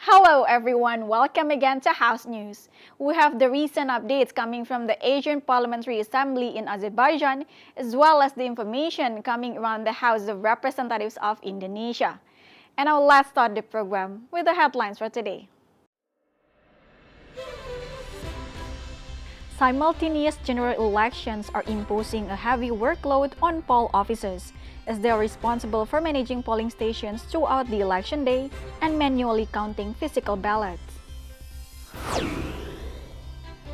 Hello everyone, welcome again to House News. We have the recent updates coming from the Asian Parliamentary Assembly in Azerbaijan, as well as the information coming around the House of Representatives of Indonesia. And now let's start the program with the headlines for today. Simultaneous general elections are imposing a heavy workload on poll officers, as they are responsible for managing polling stations throughout the election day and manually counting physical ballots.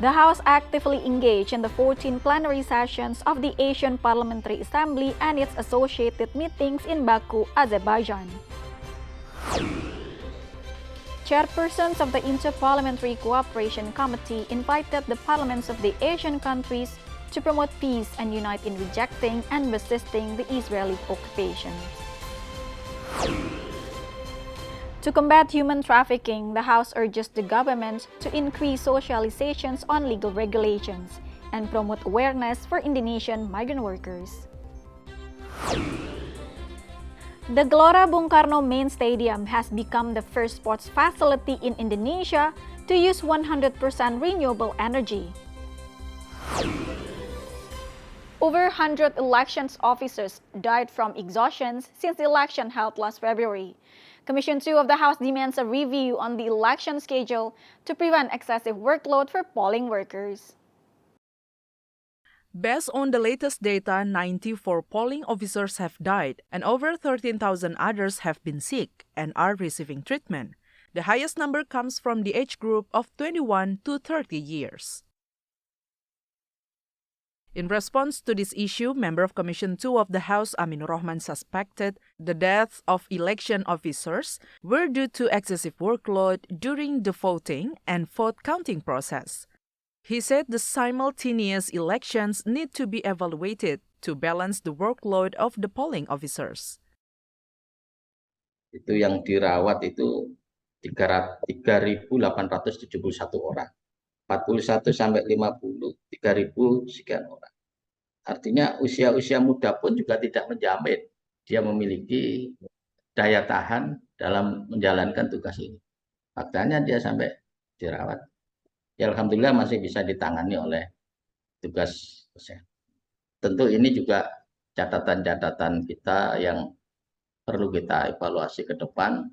The House actively engaged in the 14 plenary sessions of the Asian Parliamentary Assembly and its associated meetings in Baku, Azerbaijan. Chairpersons of the Inter-Parliamentary Cooperation Committee invited the parliaments of the Asian countries to promote peace and unite in rejecting and resisting the Israeli occupation. To combat human trafficking, the House urges the government to increase socializations on legal regulations and promote awareness for Indonesian migrant workers. The Gelora Bung Karno Main Stadium has become the first sports facility in Indonesia to use 100% renewable energy. Over 100 elections officers died from exhaustion since the election held last February. Commission 2 of the House demands a review on the election schedule to prevent excessive workload for polling workers. Based on the latest data, 94 polling officers have died and over 13,000 others have been sick and are receiving treatment. The highest number comes from the age group of 21 to 30 years. In response to this issue, member of Commission 2 of the House, Aminur Rahman, suspected the deaths of election officers were due to excessive workload during the voting and vote counting process. He said the simultaneous elections need to be evaluated to balance the workload of the polling officers. Itu yang dirawat itu 3.871 orang. 41 sampai 50, 3.000 sekian orang. Artinya usia-usia muda pun juga tidak menjamin dia memiliki daya tahan dalam menjalankan tugas ini. Faktanya dia sampai dirawat. Ya alhamdulillah masih bisa ditangani oleh tugas kesehatan. Tentu ini juga catatan-catatan kita yang perlu kita evaluasi ke depan.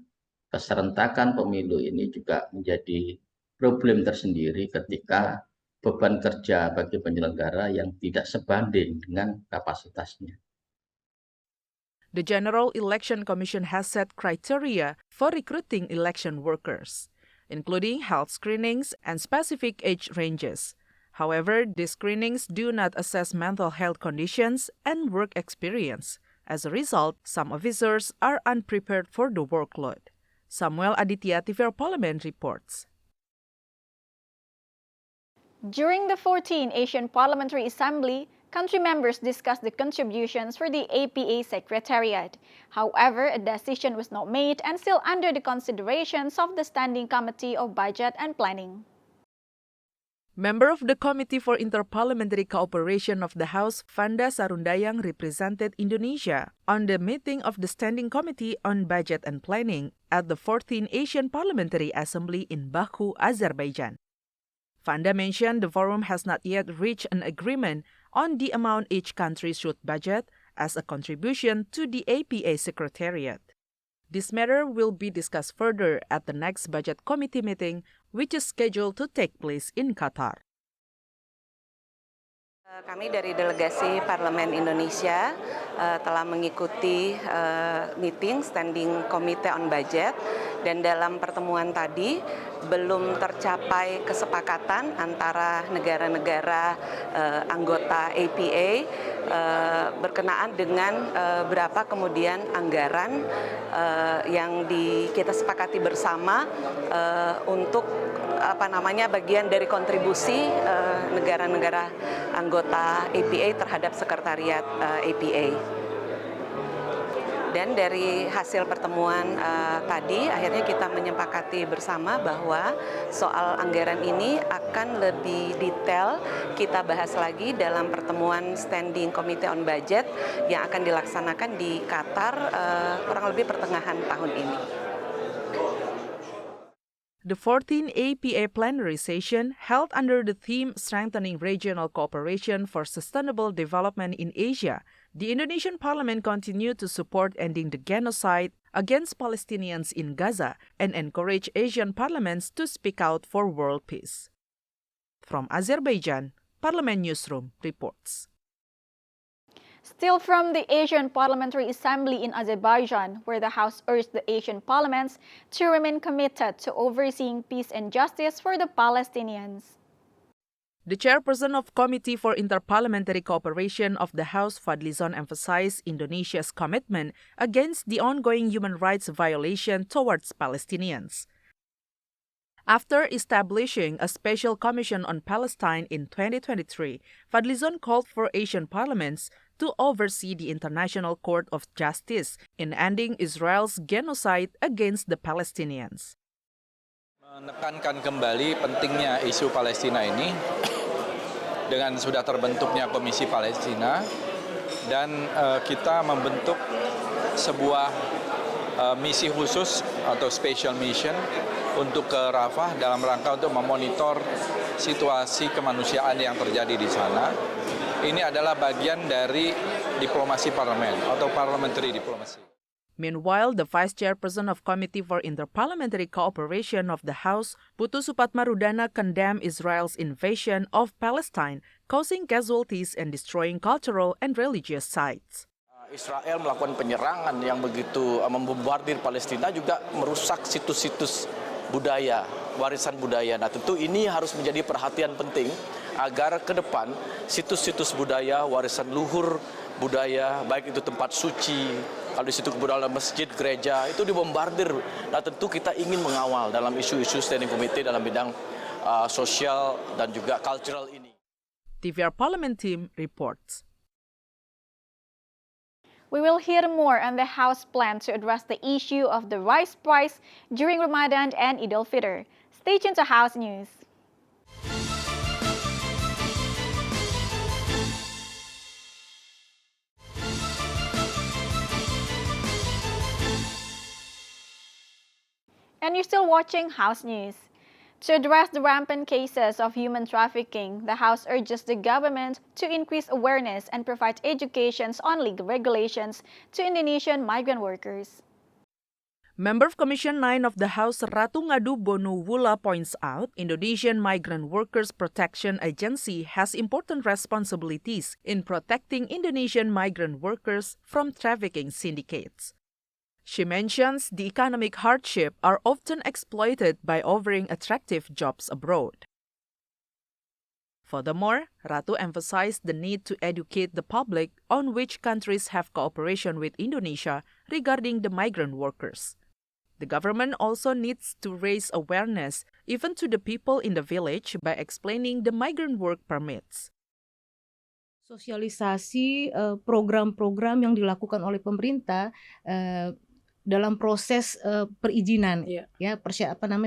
Keserentakan pemilu ini juga menjadi problem tersendiri ketika beban kerja bagi penyelenggara yang tidak sebanding dengan kapasitasnya. The General Election Commission has set criteria for recruiting election workers, including health screenings and specific age ranges. However, these screenings do not assess mental health conditions and work experience. As a result, some officers are unprepared for the workload. Samuel Aditya, TVR Parlemen reports. During the 14th Asian Parliamentary Assembly, country members discussed the contributions for the APA Secretariat. However, a decision was not made and still under the considerations of the Standing Committee of Budget and Planning. Member of the Committee for Inter-Parliamentary Cooperation of the House, Vanda Sarundayang, represented Indonesia on the meeting of the Standing Committee on Budget and Planning at the 14th Asian Parliamentary Assembly in Baku, Azerbaijan. Vanda mentioned the forum has not yet reached an agreement on the amount each country should budget as a contribution to the APA Secretariat. This matter will be discussed further at the next Budget Committee meeting, which is scheduled to take place in Qatar. Kami dari delegasi Parlemen Indonesia telah mengikuti meeting Standing Committee on Budget, dan dalam pertemuan tadi belum tercapai kesepakatan antara negara-negara anggota APA berkenaan dengan berapa kemudian anggaran yang kita sepakati bersama untuk bagian dari kontribusi negara-negara anggota APA terhadap sekretariat APA. Dan dari hasil pertemuan tadi, akhirnya kita menyepakati bersama bahwa soal anggaran ini akan lebih detail kita bahas lagi dalam pertemuan Standing Committee on Budget yang akan dilaksanakan di Qatar kurang lebih pertengahan tahun ini. The 14th APA plenary session, held under the theme Strengthening Regional Cooperation for Sustainable Development in Asia, the Indonesian Parliament continued to support ending the genocide against Palestinians in Gaza and encourage Asian parliaments to speak out for world peace. From Azerbaijan, Parlemen Newsroom reports. Still from the Asian Parliamentary Assembly in Azerbaijan, where the House urged the Asian parliaments to remain committed to overseeing peace and justice for the Palestinians. The chairperson of Committee for Interparliamentary Cooperation of the House, Fadlizon, emphasized Indonesia's commitment against the ongoing human rights violation towards Palestinians. After establishing a special commission on Palestine in 2023, Fadlizon called for Asian parliaments to oversee the International Court of Justice in ending Israel's genocide against the Palestinians. Menekankan kembali pentingnya isu Palestina ini dengan sudah terbentuknya Komisi Palestina dan kita membentuk sebuah misi khusus atau special mission untuk ke Rafah dalam rangka untuk memonitor situasi kemanusiaan yang terjadi di sana. Ini adalah bagian dari diplomasi parlemen atau parliamentary diplomacy. Meanwhile, the Vice Chairperson of Committee for Interparliamentary Cooperation of the House, Putu Supatmarudana, condemned Israel's invasion of Palestine, causing casualties and destroying cultural and religious sites. Israel melakukan penyerangan yang begitu membombardir Palestina, juga merusak situs-situs budaya, warisan budaya. Nah, tentu ini harus menjadi perhatian penting agar ke depan situs-situs budaya, warisan luhur budaya, baik itu tempat suci, kalau di situ kemudian masjid, gereja, itu dibombardir. Nah, tentu kita ingin mengawal dalam isu-isu standing committee dalam bidang sosial dan juga cultural ini. TVR Parliament Team reports. We will hear more on the House plan to address the issue of the rice price during Ramadan and Eid al-Fitr. Stay tuned to House News. And you're still watching House News. To address the rampant cases of human trafficking, the House urges the government to increase awareness and provide education on legal regulations to Indonesian migrant workers. Member of Commission 9 of the House, Ratu Ngadu Bonuwula, points out Indonesian Migrant Workers Protection Agency has important responsibilities in protecting Indonesian migrant workers from trafficking syndicates. She mentions the economic hardship are often exploited by offering attractive jobs abroad. Furthermore, Ratu emphasized the need to educate the public on which countries have cooperation with Indonesia regarding the migrant workers. The government also needs to raise awareness even to the people in the village by explaining the migrant work permits. Sosialisasi program-program yang dilakukan oleh pemerintah dalam proses perizinan,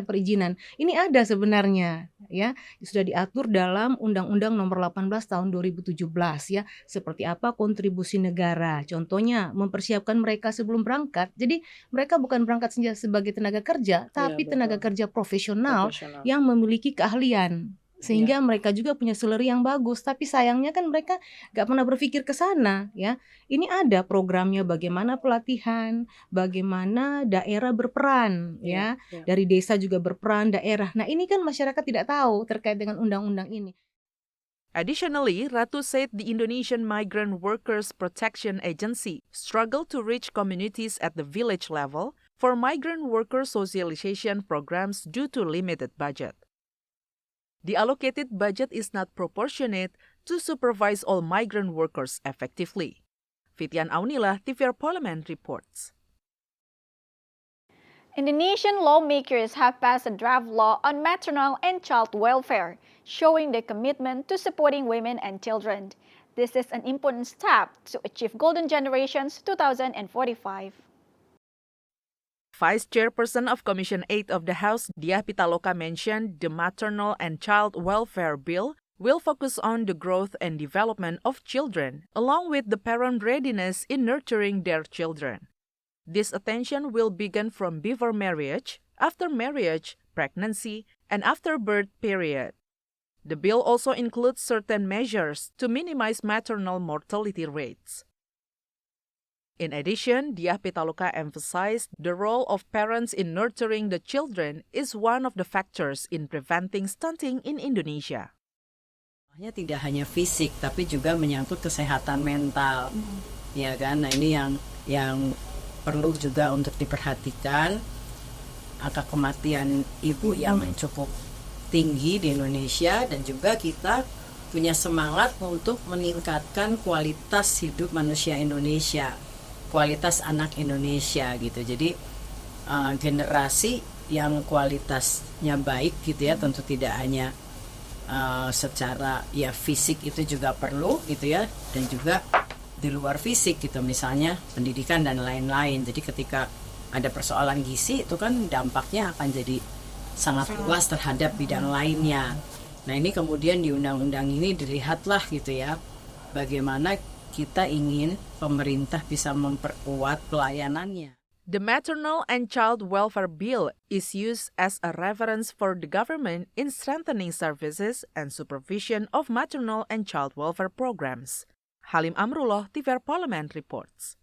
perizinan. Ini ada sebenarnya, ya, sudah diatur dalam Undang-Undang Nomor 18 Tahun 2017, ya, seperti apa kontribusi negara. Contohnya mempersiapkan mereka sebelum berangkat. Jadi mereka bukan berangkat saja sebagai tenaga kerja, tapi tenaga kerja profesional yang memiliki keahlian. Sehingga mereka juga punya salary yang bagus, tapi sayangnya kan mereka nggak pernah berpikir ke sana, ya. Ini ada programnya bagaimana pelatihan, bagaimana daerah berperan, ya. Dari desa juga berperan, daerah. Nah, ini kan masyarakat tidak tahu terkait dengan undang-undang ini. Additionally, Ratu said the Indonesian Migrant Workers Protection Agency struggled to reach communities at the village level for migrant worker socialization programs due to limited budget. The allocated budget is not proportionate to supervise all migrant workers effectively. Fitian Aunila, TVR Parlemen reports. Indonesian lawmakers have passed a draft law on maternal and child welfare, showing their commitment to supporting women and children. This is an important step to achieve Golden Generations 2045. Vice Chairperson of Commission 8 of the House, Diah Pitaloka, mentioned the Maternal and Child Welfare Bill will focus on the growth and development of children, along with the parent readiness in nurturing their children. This attention will begin from before marriage, after marriage, pregnancy, and afterbirth period. The bill also includes certain measures to minimize maternal mortality rates. In addition, Diah Pitaloka emphasized the role of parents in nurturing the children is one of the factors in preventing stunting in Indonesia. Tidak hanya fisik, tapi juga menyangkut kesehatan mental, ya kan? Nah ini yang perlu juga untuk diperhatikan. Angka kematian ibu yang cukup tinggi di Indonesia, dan juga kita punya semangat untuk meningkatkan kualitas hidup manusia Indonesia, kualitas anak Indonesia gitu. Jadi generasi yang kualitasnya baik gitu ya, tentu tidak hanya secara ya fisik itu juga perlu gitu ya, dan juga di luar fisik gitu, misalnya pendidikan dan lain-lain. Jadi ketika ada persoalan gizi itu kan dampaknya akan jadi sangat luas terhadap bidang lainnya. Nah ini kemudian di undang-undang ini dilihatlah gitu ya, bagaimana kita ingin pemerintah bisa memperkuat pelayanannya. The Maternal and Child Welfare Bill is used as a reference for the government in strengthening services and supervision of maternal and child welfare programs. Halim Amrullah, TVR Parlemen reports.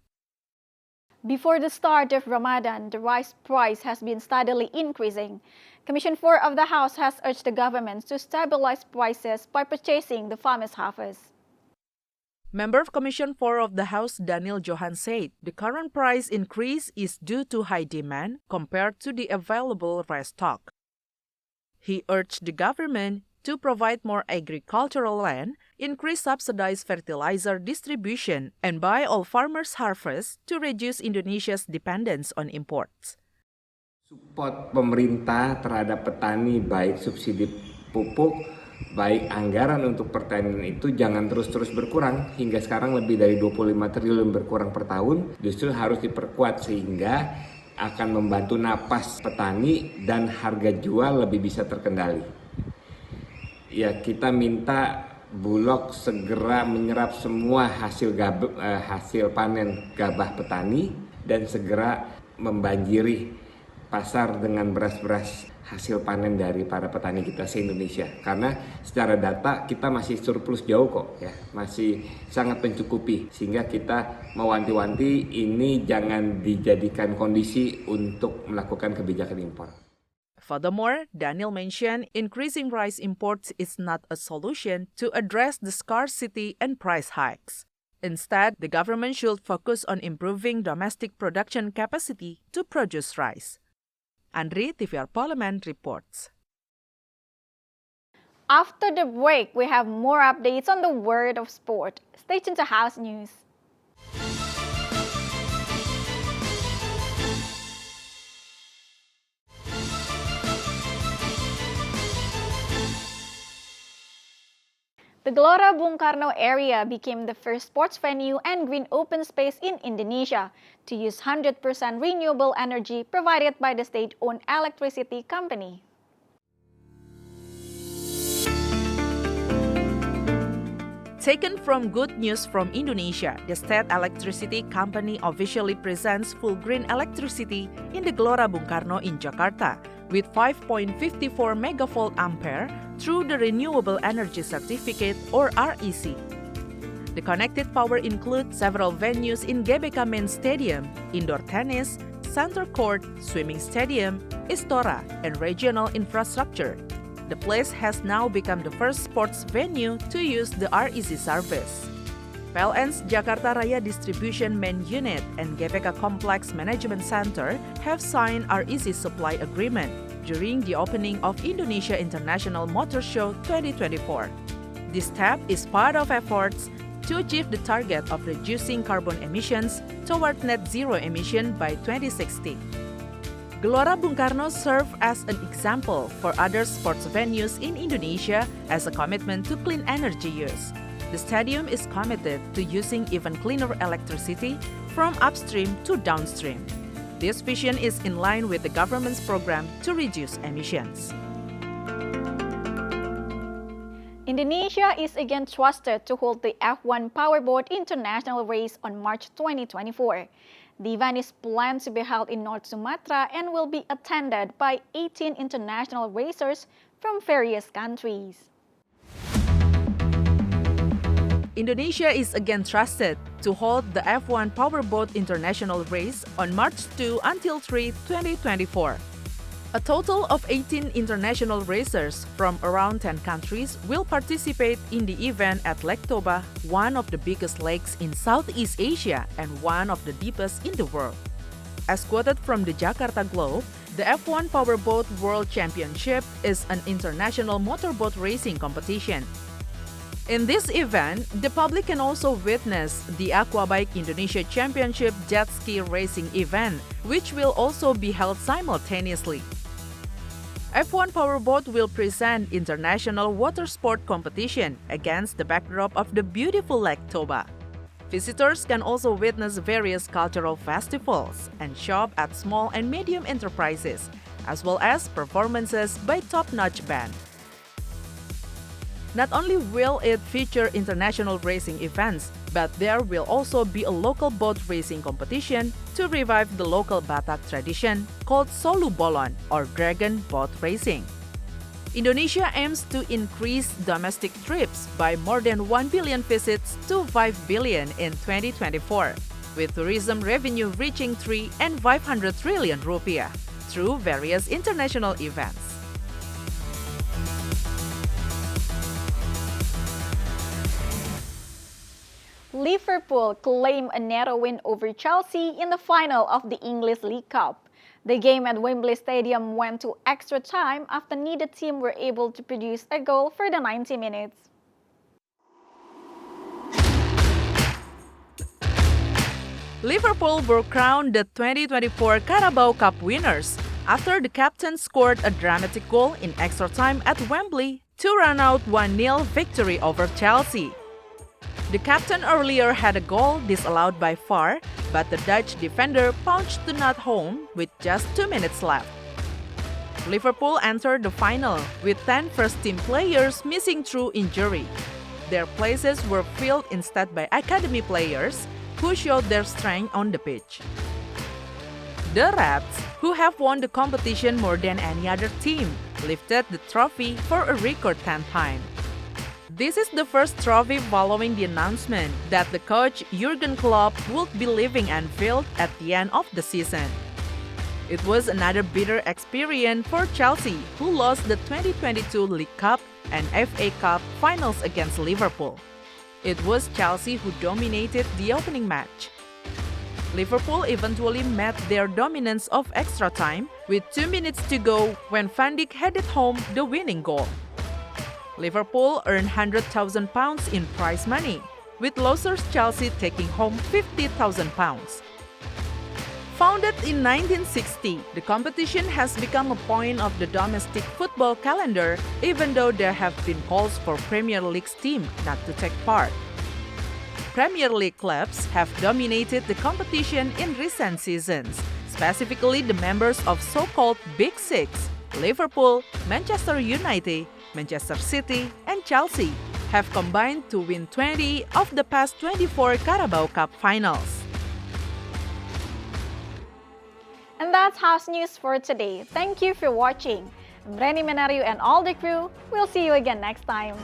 Before the start of Ramadan, the rice price has been steadily increasing. Commission 4 of the House has urged the government to stabilize prices by purchasing the farmers' harvest. Member of Commission 4 of the House, Daniel Johan, said the current price increase is due to high demand compared to the available rice stock. He urged the government to provide more agricultural land, increase subsidized fertilizer distribution, and buy all farmers' harvests to reduce Indonesia's dependence on imports. Support pemerintah terhadap petani, baik subsidi pupuk, baik anggaran untuk pertanian itu jangan terus-terus berkurang. Hingga sekarang lebih dari 25 triliun berkurang per tahun, justru harus diperkuat sehingga akan membantu napas petani dan harga jual lebih bisa terkendali. Ya, kita minta Bulog segera menyerap semua hasil panen gabah petani dan segera membanjiri pasar dengan beras-beras hasil panen dari para petani kita se-Indonesia. Karena secara data kita masih surplus jauh kok ya, masih sangat mencukupi, sehingga kita mewanti-wanti ini jangan dijadikan kondisi untuk melakukan kebijakan impor. Furthermore, Daniel mentioned increasing rice imports is not a solution to address the scarcity and price hikes. Instead, the government should focus on improving domestic production capacity to produce rice. Andri, TVR Parlemen reports. After the break, we have more updates on the world of sport. Stay tuned to House News. The Gelora Bung Karno area became the first sports venue and green open space in Indonesia to use 100% renewable energy provided by the state-owned electricity company. Taken from Good News from Indonesia, the State Electricity Company officially presents full green electricity in the Gelora Bung Karno in Jakarta with 5.54 megavolt ampere through the Renewable Energy Certificate or REC. The connected power includes several venues in GBK Main Stadium, indoor tennis, center court, swimming stadium, Istora, and regional infrastructure. The place has now become the first sports venue to use the REC service. PLN's Jakarta Raya Distribution Main Unit and GBK Complex Management Center have signed REC supply agreement during the opening of Indonesia International Motor Show 2024. This step is part of efforts to achieve the target of reducing carbon emissions toward net zero emission by 2060. Gelora Bung Karno served as an example for other sports venues in Indonesia as a commitment to clean energy use. The stadium is committed to using even cleaner electricity from upstream to downstream. This vision is in line with the government's program to reduce emissions. Indonesia is again trusted to hold the F1 Powerboat International race on March 2024. The event is planned to be held in North Sumatra and will be attended by 18 international racers from various countries. Indonesia is again trusted to hold the F1 Powerboat International Race on March 2 until 3, 2024. A total of 18 international racers from around 10 countries will participate in the event at Lake Toba, one of the biggest lakes in Southeast Asia and one of the deepest in the world. As quoted from the Jakarta Globe, the F1 Powerboat World Championship is an international motorboat racing competition. In this event, the public can also witness the Aquabike Indonesia Championship Jet Ski Racing event, which will also be held simultaneously. F1 Powerboat will present international water sport competition against the backdrop of the beautiful Lake Toba. Visitors can also witness various cultural festivals and shop at small and medium enterprises, as well as performances by top-notch band. Not only will it feature international racing events, but there will also be a local boat racing competition to revive the local Batak tradition called Solu Bolon or dragon boat racing. Indonesia aims to increase domestic trips by more than 1 billion visits to 5 billion in 2024, with tourism revenue reaching 3 and 500 trillion rupiah through various international events. Liverpool claimed a narrow win over Chelsea in the final of the English League Cup. The game at Wembley Stadium went to extra time after neither team were able to produce a goal for the 90 minutes. Liverpool were crowned the 2024 Carabao Cup winners after the captain scored a dramatic goal in extra time at Wembley to run out 1-0 victory over Chelsea. The captain earlier had a goal disallowed by VAR, but the Dutch defender punched the net home with just 2 minutes left. Liverpool entered the final with 10 first-team players missing through injury. Their places were filled instead by academy players who showed their strength on the pitch. The Reds, who have won the competition more than any other team, lifted the trophy for a record 10 times. This is the first trophy following the announcement that the coach Jurgen Klopp would be leaving Anfield at the end of the season. It was another bitter experience for Chelsea, who lost the 2022 League Cup and FA Cup finals against Liverpool. It was Chelsea who dominated the opening match. Liverpool eventually met their dominance of extra time with 2 minutes to go when Van Dijk headed home the winning goal. Liverpool earned £100,000 in prize money, with losers Chelsea taking home £50,000. Founded in 1960, the competition has become a point of the domestic football calendar, even though there have been calls for Premier League's team not to take part. Premier League clubs have dominated the competition in recent seasons, specifically the members of so-called Big Six, Liverpool, Manchester United, Manchester City, and Chelsea have combined to win 20 of the past 24 Carabao Cup finals. And that's House News for today. Thank you for watching. I'm Reni Menario and all the crew. We'll see you again next time.